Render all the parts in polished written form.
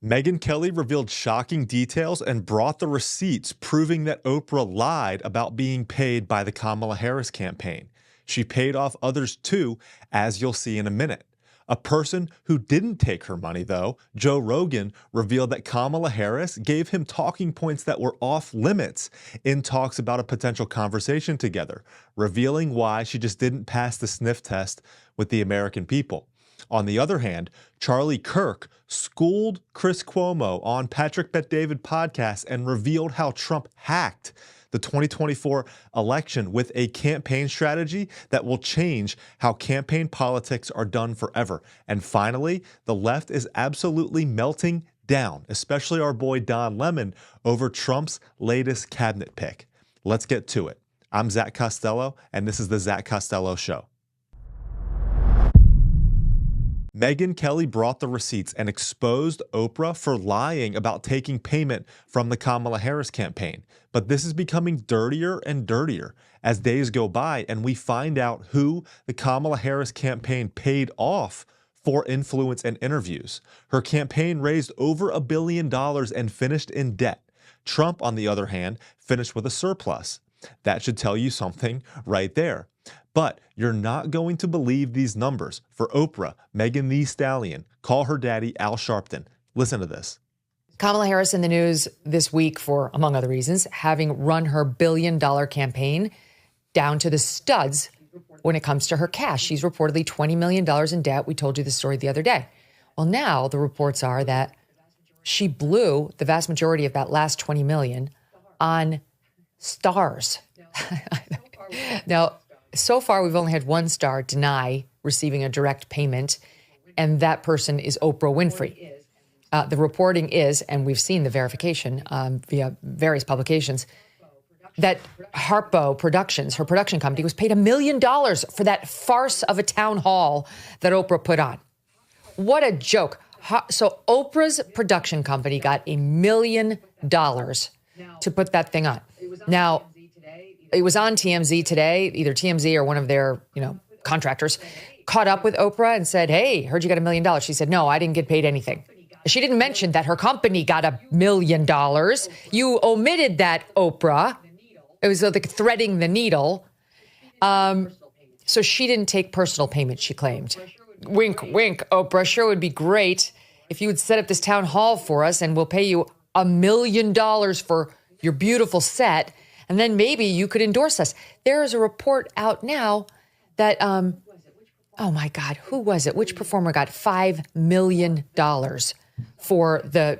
Megyn Kelly revealed shocking details and brought the receipts proving that Oprah lied about being paid by the Kamala Harris campaign. She paid off others too, as you'll see in a minute. A person who didn't take her money, though, Joe Rogan, revealed that Kamala Harris gave him talking points that were off limits in talks about a potential conversation together, revealing why she just didn't pass the sniff test with the American people. On the other hand, Charlie Kirk schooled Chris Cuomo on Patrick Bet-David podcast and revealed how Trump hacked the 2024 election with a campaign strategy that will change how campaign politics are done forever. And finally, the left is absolutely melting down, especially our boy Don Lemon, over Trump's latest cabinet pick. Let's get to it. I'm Zach Costello, and this is the Zach Costello Show. Megyn Kelly brought the receipts and exposed Oprah for lying about taking payment from the Kamala Harris campaign. But this is becoming dirtier and dirtier as days go by and we find out who the Kamala Harris campaign paid off for influence and interviews. Her campaign raised over $1 billion and finished in debt. Trump, on the other hand, finished with a surplus. That should tell you something right there. But you're not going to believe these numbers for Oprah, Megan Thee Stallion. Call her daddy, Al Sharpton. Listen to this. Kamala Harris in the news this week for, among other reasons, having run her $1 billion campaign down to the studs when it comes to her cash. She's reportedly $20 million in debt. We told you the story the other day. Well, now the reports are that she blew the vast majority of that last $20 million on stars. Now, so far, we've only had one star deny receiving a direct payment, and that person is Oprah Winfrey. The reporting is, and we've seen the verification via various publications, that Harpo Productions, her production company, was paid $1 million for that farce of a town hall that Oprah put on. What a joke. So Oprah's production company got $1 million to put that thing on. Now, it was on TMZ today, either TMZ or one of their, contractors, caught up with Oprah and said, hey, heard you got $1 million. She said, no, I didn't get paid anything. She didn't mention that her company got $1 million. You omitted that, Oprah. It was like threading the needle. So she didn't take personal payment, she claimed. Wink, wink, Oprah. Sure would be great if you would set up this town hall for us and we'll pay you $1 million for your beautiful set. And then maybe you could endorse us. There is a report out now that, oh my God, who was it? Which performer got $5 million for the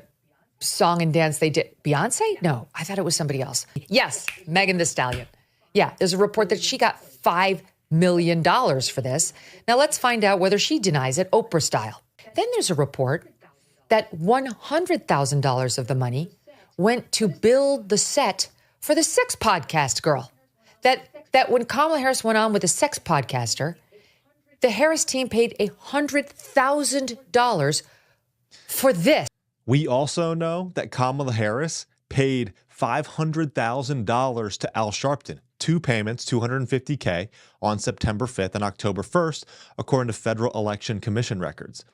song and dance they did? Beyonce? No, I thought it was somebody else. Yes, Megan Thee Stallion. Yeah, there's a report that she got $5 million for this. Now let's find out whether she denies it Oprah style. Then there's a report that $100,000 of the money went to build the set for the sex podcast girl. That when Kamala Harris went on with a sex podcaster, the Harris team paid $100,000 for this. We also know that Kamala Harris paid $500,000 to Al Sharpton, two payments, $250K, on September 5th and October 1st, according to Federal Election Commission records.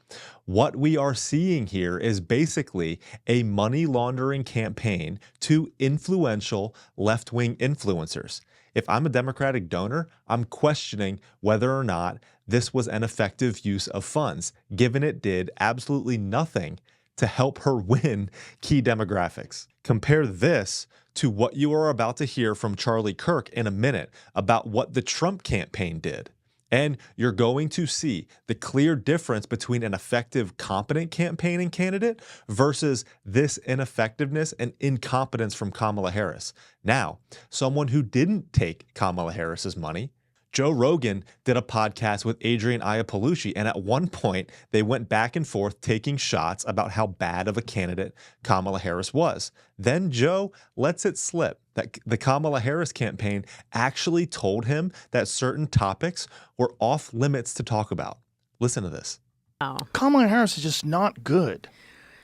What we are seeing here is basically a money laundering campaign to influential left-wing influencers. If I'm a Democratic donor, I'm questioning whether or not this was an effective use of funds, given it did absolutely nothing to help her win key demographics. Compare this to what you are about to hear from Charlie Kirk in a minute about what the Trump campaign did. And you're going to see the clear difference between an effective, competent campaigning candidate versus this ineffectiveness and incompetence from Kamala Harris. Now, someone who didn't take Kamala Harris's money, Joe Rogan, did a podcast with Adrian Iapolucci, and at one point, they went back and forth taking shots about how bad of a candidate Kamala Harris was. Then Joe lets it slip that the Kamala Harris campaign actually told him that certain topics were off limits to talk about. Listen to this. Oh. Kamala Harris is just not good.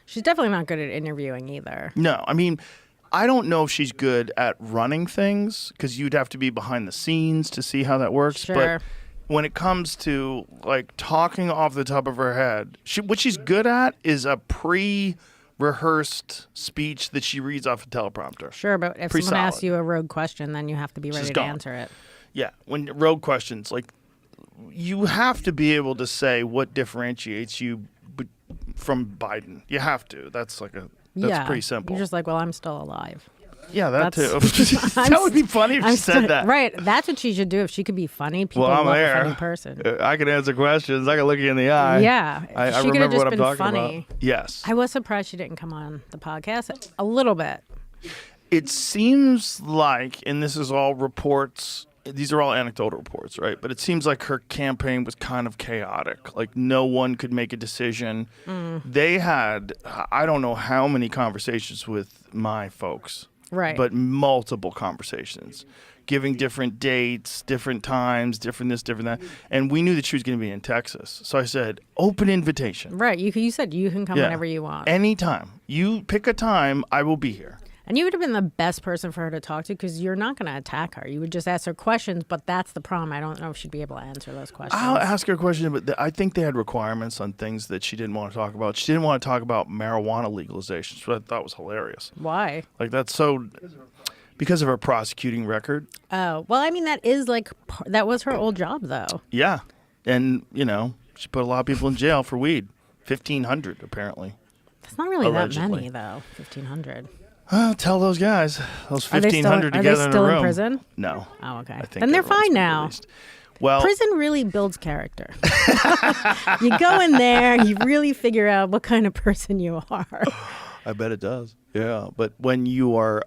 She's definitely not good at interviewing either. No, I mean, I don't know if she's good at running things because you'd have to be behind the scenes to see how that works. Sure. But when it comes to like talking off the top of her head, what she's good at is a rehearsed speech that she reads off a teleprompter. Sure, but if Pretty someone asks solid. you a rogue question, then you have to be ready to gone. answer it. Yeah, when rogue questions, like, you have to be able to say what differentiates you from Biden. You have to. That's pretty simple. You're just like, well, I'm still alive. Yeah, that too. That's- That would be funny if she said that. Right. That's what she should do. If she could be funny, people Well, I'm love there. a funny person. I can answer questions. I can look you in the eye. Yeah. I She could have remember just what I'm been talking funny. about. Yes. I was surprised she didn't come on the podcast a little bit. It seems like, and this is all reports, these are all anecdotal reports, right? But it seems like her campaign was kind of chaotic. Like, no one could make a decision. They had, I don't know how many conversations with my folks. Right. But multiple conversations, giving different dates, different times, different this, different that. And we knew that she was going to be in Texas. So I said, open invitation. Right. You said you can come whenever you want. Anytime. You pick a time, I will be here. And you would have been the best person for her to talk to because you're not going to attack her. You would just ask her questions, but that's the problem. I don't know if she'd be able to answer those questions. I'll ask her a question, but I think they had requirements on things that she didn't want to talk about. She didn't want to talk about marijuana legalization, which I thought was hilarious. Why? Like, that's so... Because of her prosecuting record. Oh, well, I mean, that was her old job, though. Yeah. And, she put a lot of people in jail for weed. 1,500, apparently. That's not really Allegedly. that many, though. 1,500. Tell those guys. Those Are they 1,500 still together in a room. prison? No. Oh, okay. I think Then they're everyone's fine been now. released. Well, Prison really builds character. You go in there, you really figure out what kind of person you are. I bet it does. Yeah. But when you are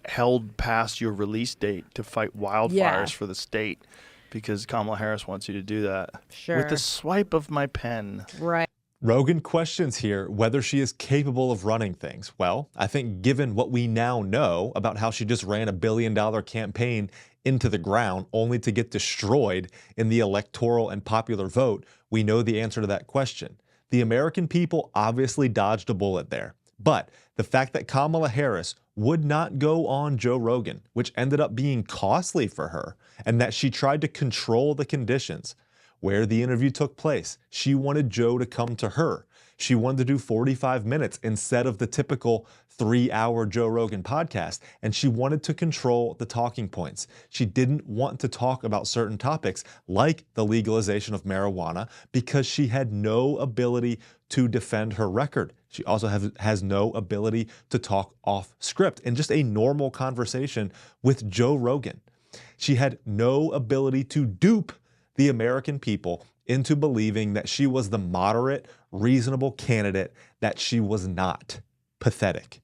held past your release date to fight wildfires for the state, because Kamala Harris wants you to do that. Sure. With the swipe of my pen. Right. Rogan questions here whether she is capable of running things. Well, I think given what we now know about how she just ran a $1 billion campaign into the ground only to get destroyed in the electoral and popular vote, we know the answer to that question. The American people obviously dodged a bullet there. But the fact that Kamala Harris would not go on Joe Rogan, which ended up being costly for her, and that she tried to control the conditions where the interview took place. She wanted Joe to come to her. She wanted to do 45 minutes instead of the typical 3-hour Joe Rogan podcast, and she wanted to control the talking points. She didn't want to talk about certain topics like the legalization of marijuana because she had no ability to defend her record. She also has no ability to talk off script in just a normal conversation with Joe Rogan. She had no ability to dupe the American people into believing that she was the moderate, reasonable candidate that she was not. Pathetic.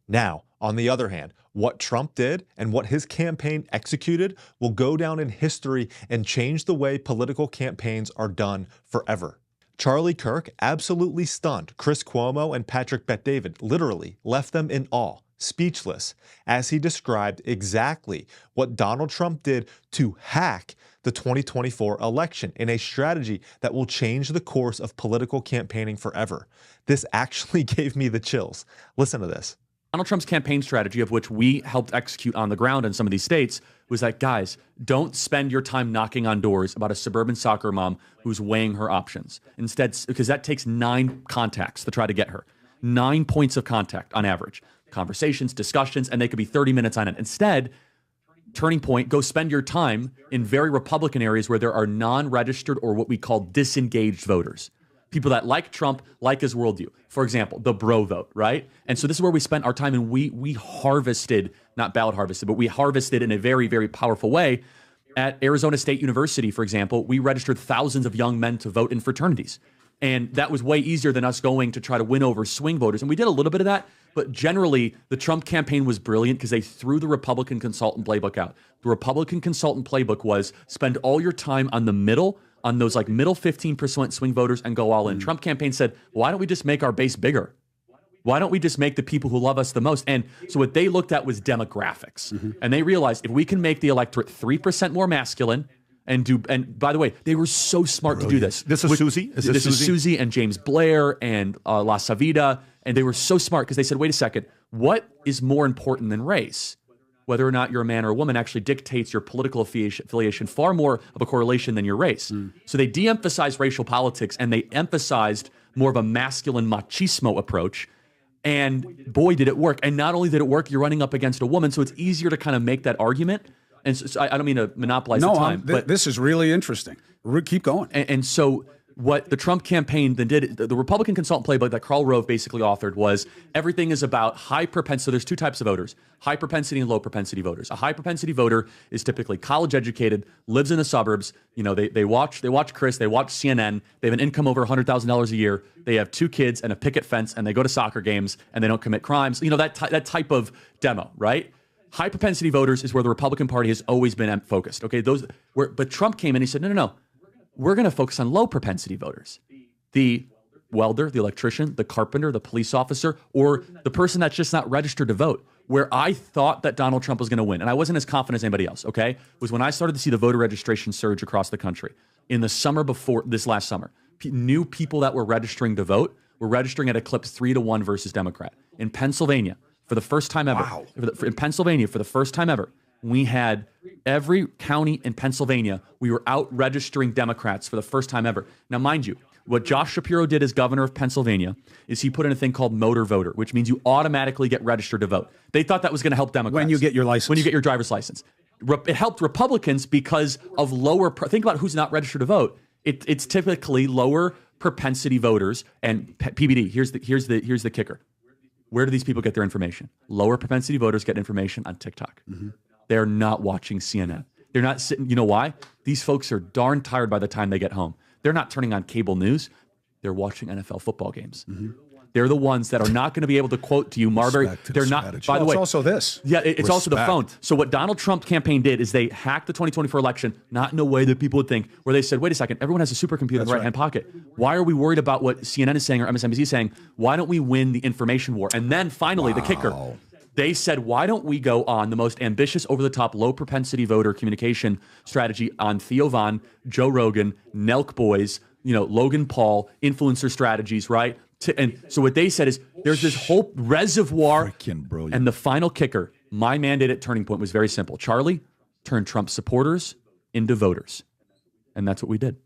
Now, on the other hand, what Trump did and what his campaign executed will go down in history and change the way political campaigns are done forever. Charlie Kirk absolutely stunned Chris Cuomo and Patrick Bet-David, literally left them in awe, speechless, as he described exactly what Donald Trump did to hack the 2024 election in a strategy that will change the course of political campaigning forever. This actually gave me the chills. Listen to this. Donald Trump's campaign strategy, of which we helped execute on the ground in some of these states, was that, guys, don't spend your time knocking on doors about a suburban soccer mom who's weighing her options. Instead, because that takes 9 contacts to try to get her. 9 points of contact on average. Conversations, discussions, and they could be 30 minutes on it. Instead, turning point, go spend your time in very Republican areas where there are non-registered or what we call disengaged voters. People that like Trump, like his worldview. For example, the bro vote, right? And so this is where we spent our time, and we harvested, not ballot harvested, but we harvested in a very, very powerful way. At Arizona State University, for example, we registered thousands of young men to vote in fraternities. And that was way easier than us going to try to win over swing voters. And we did a little bit of that, but generally the Trump campaign was brilliant because they threw the Republican consultant playbook out. The Republican consultant playbook was spend all your time on the middle, on those like middle 15% swing voters and go all in. Trump campaign said, why don't we just make our base bigger? Why don't we just make the people who love us the most? And so what they looked at was demographics. And they realized if we can make the electorate 3% more masculine, and by the way, they were so smart to do this. This is Susie? This is Susie and James Blair and La Savita. And they were so smart because they said, wait a second, what is more important than race? Whether or not you're a man or a woman actually dictates your political affiliation far more of a correlation than your race. So they de-emphasized racial politics and they emphasized more of a masculine machismo approach. And boy, did it work. And not only did it work, you're running up against a woman, so it's easier to kind of make that argument. And so I don't mean to monopolize the time. But this is really interesting. Keep going. And so what the Trump campaign then did, the Republican consultant playbook that Karl Rove basically authored was everything is about high propensity. So there's two types of voters, high propensity and low propensity voters. A high propensity voter is typically college educated, lives in the suburbs. You know, they watch Chris, they watch CNN. They have an income over $100,000 a year. They have 2 kids and a picket fence, and they go to soccer games and they don't commit crimes. You know, that type of demo, right? High propensity voters is where the Republican Party has always been focused. Okay, but Trump came in, he said, no. We're going to focus on low propensity voters. The welder, the electrician, the carpenter, the police officer, or the person that's just not registered to vote. Where I thought that Donald Trump was going to win, and I wasn't as confident as anybody else, okay, was when I started to see the voter registration surge across the country. In the summer before this last summer, new people that were registering to vote were registering at a clip 3-1 versus Democrat. In Pennsylvania, for the first time ever, in Pennsylvania, for the first time ever, we had every county in Pennsylvania, we were out registering Democrats for the first time ever. Now, mind you, what Josh Shapiro did as governor of Pennsylvania is he put in a thing called motor voter, which means you automatically get registered to vote. They thought that was going to help Democrats. When you get your license. When you get your driver's license. It helped Republicans because of lower, think about who's not registered to vote. It's typically lower propensity voters. And PBD, here's the kicker. Where do these people get their information? Lower propensity voters get information on TikTok. Mm-hmm. They're not watching CNN. They're not sitting. You know why? These folks are darn tired by the time they get home. They're not turning on cable news. They're watching NFL football games. Mm-hmm. They're the ones that are not going to be able to quote to you, Marbury. They're not. Strategy. By the way, it's also this. Yeah, it's also the phone. So what Donald Trump campaign did is they hacked the 2024 election, not in a way that people would think, where they said, wait a second, everyone has a supercomputer in the right-hand pocket. Why are we worried about what CNN is saying or MSNBC is saying? Why don't we win the information war? And then finally, the kicker. They said, why don't we go on the most ambitious, over-the-top, low-propensity voter communication strategy on Theo Von, Joe Rogan, Nelk Boys, Logan Paul, influencer strategies, right? And so what they said is there's this whole reservoir. Freaking brilliant. And the final kicker, my mandate at Turning Point was very simple. Charlie, turn Trump supporters into voters. And that's what we did.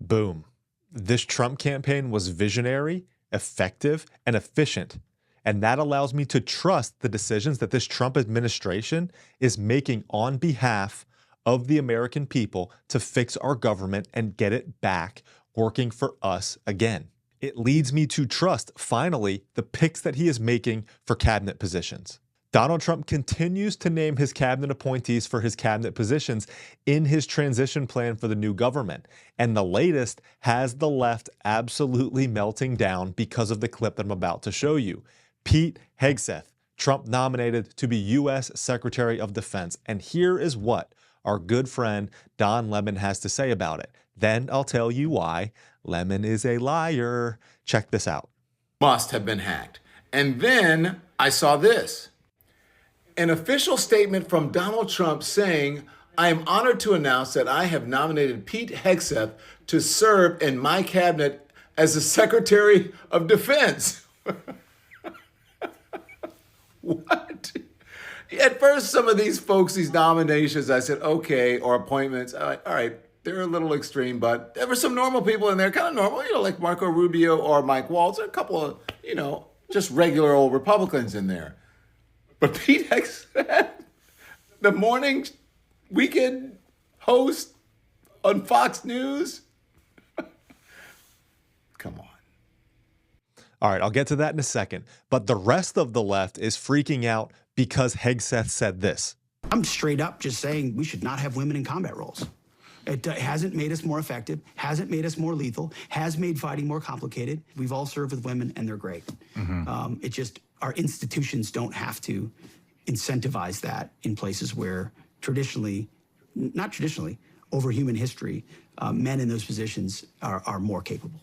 Boom. This Trump campaign was visionary, effective, and efficient. And that allows me to trust the decisions that this Trump administration is making on behalf of the American people to fix our government and get it back working for us again. It leads me to trust, finally, the picks that he is making for cabinet positions. Donald Trump continues to name his cabinet appointees for his cabinet positions in his transition plan for the new government. And the latest has the left absolutely melting down because of the clip that I'm about to show you. Pete Hegseth, Trump nominated to be U.S. Secretary of Defense. And here is what our good friend Don Lemon has to say about it. Then I'll tell you why Lemon is a liar. Check this out. Must have been hacked. And then I saw this. An official statement from Donald Trump saying, I am honored to announce that I have nominated Pete Hegseth to serve in my cabinet as the Secretary of Defense. What? At first, some of these folks, these nominations, I said, okay, or appointments, all right, they're a little extreme, but there were some normal people in there, kind of normal, like Marco Rubio or Mike Waltz, a couple of, just regular old Republicans in there. But Pete Hegseth, the morning weekend host on Fox News, come on. All right, I'll get to that in a second. But the rest of the left is freaking out because Hegseth said this. I'm straight up just saying we should not have women in combat roles. It hasn't made us more effective, hasn't made us more lethal, has made fighting more complicated. We've all served with women, and they're great. Mm-hmm. Our institutions don't have to incentivize that in places where not traditionally, over human history, men in those positions are more capable.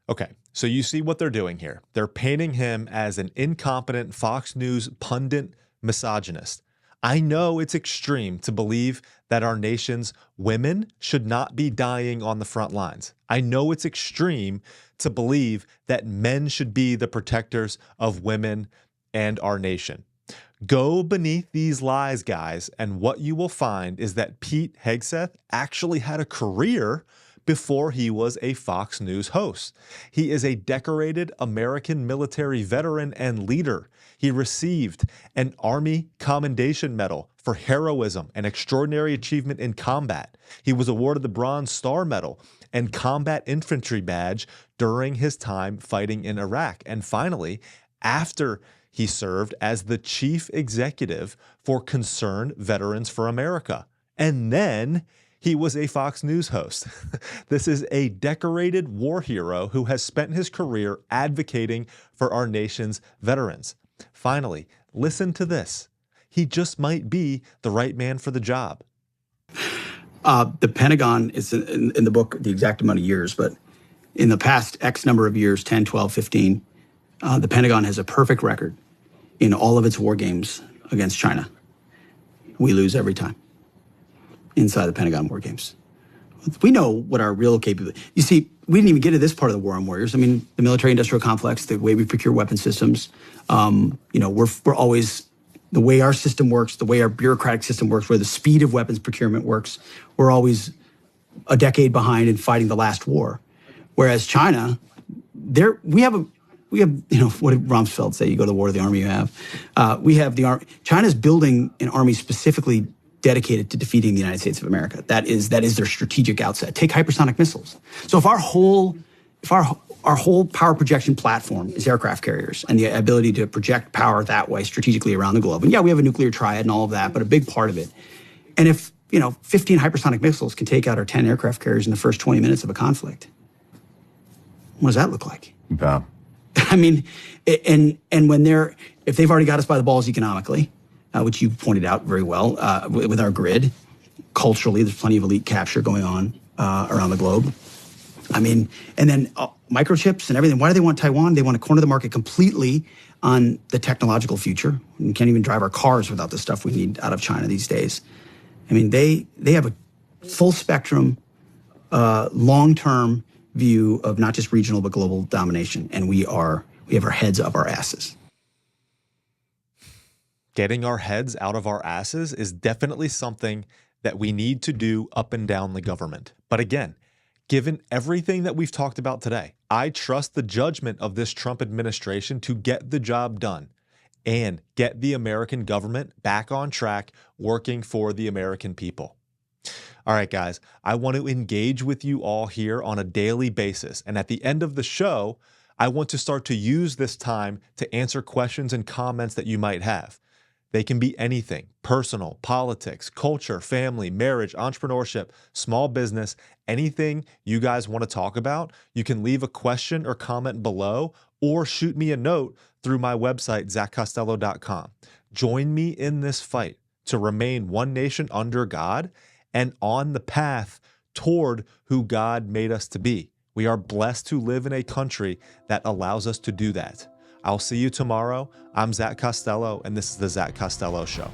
Okay, so you see what they're doing here. They're painting him as an incompetent Fox News pundit misogynist. I know it's extreme to believe that our nation's women should not be dying on the front lines. I know it's extreme to believe that men should be the protectors of women and our nation. Go beneath these lies, guys, and what you will find is that Pete Hegseth actually had a career before he was a Fox News host. He is a decorated American military veteran and leader. He received an Army Commendation Medal for heroism and extraordinary achievement in combat. He was awarded the Bronze Star Medal and Combat Infantry Badge during his time fighting in Iraq. And finally, after he served as the chief executive for Concerned Veterans for America. And then he was a Fox News host. This is a decorated war hero who has spent his career advocating for our nation's veterans. Finally, listen to this. He just might be the right man for the job. The Pentagon is in the book, the exact amount of years, but in the past X number of years, 10, 12, 15, the Pentagon has a perfect record in all of its war games against China. We lose every time inside the Pentagon war games. We know what our real capability. You see, we didn't even get to this part of the war on warriors. I mean, the military-industrial complex, the way we procure weapon systems. We're always the way our system works, the way our bureaucratic system works, where the speed of weapons procurement works. We're always a decade behind in fighting the last war, whereas China, we have what did Rumsfeld say? You go to the war, the army you have. We have the army. China's building an army specifically dedicated to defeating the United States of America. That is their strategic outset. Take hypersonic missiles. So if our whole power projection platform is aircraft carriers and the ability to project power that way strategically around the globe, and yeah, we have a nuclear triad and all of that, but a big part of it. And if 15 hypersonic missiles can take out our 10 aircraft carriers in the first 20 minutes of a conflict, what does that look like? Yeah. I mean, and if they've already got us by the balls economically, which you pointed out very well, with our grid, culturally, there's plenty of elite capture going on around the globe. I mean, and then microchips and everything. Why do they want Taiwan? They want to corner the market completely on the technological future. We can't even drive our cars without the stuff we need out of China these days. I mean, they have a full spectrum, long-term view of not just regional but global domination, and we have our heads up our asses. Getting our heads out of our asses is definitely something that we need to do up and down the government. But again, given everything that we've talked about today, I trust the judgment of this Trump administration to get the job done and get the American government back on track working for the American people. All right, guys, I want to engage with you all here on a daily basis. And at the end of the show, I want to start to use this time to answer questions and comments that you might have. They can be anything: personal, politics, culture, family, marriage, entrepreneurship, small business, anything you guys want to talk about. You can leave a question or comment below or shoot me a note through my website, zachcostello.com. Join me in this fight to remain one nation under God and on the path toward who God made us to be. We are blessed to live in a country that allows us to do that. I'll see you tomorrow. I'm Zach Costello, and this is The Zach Costello Show.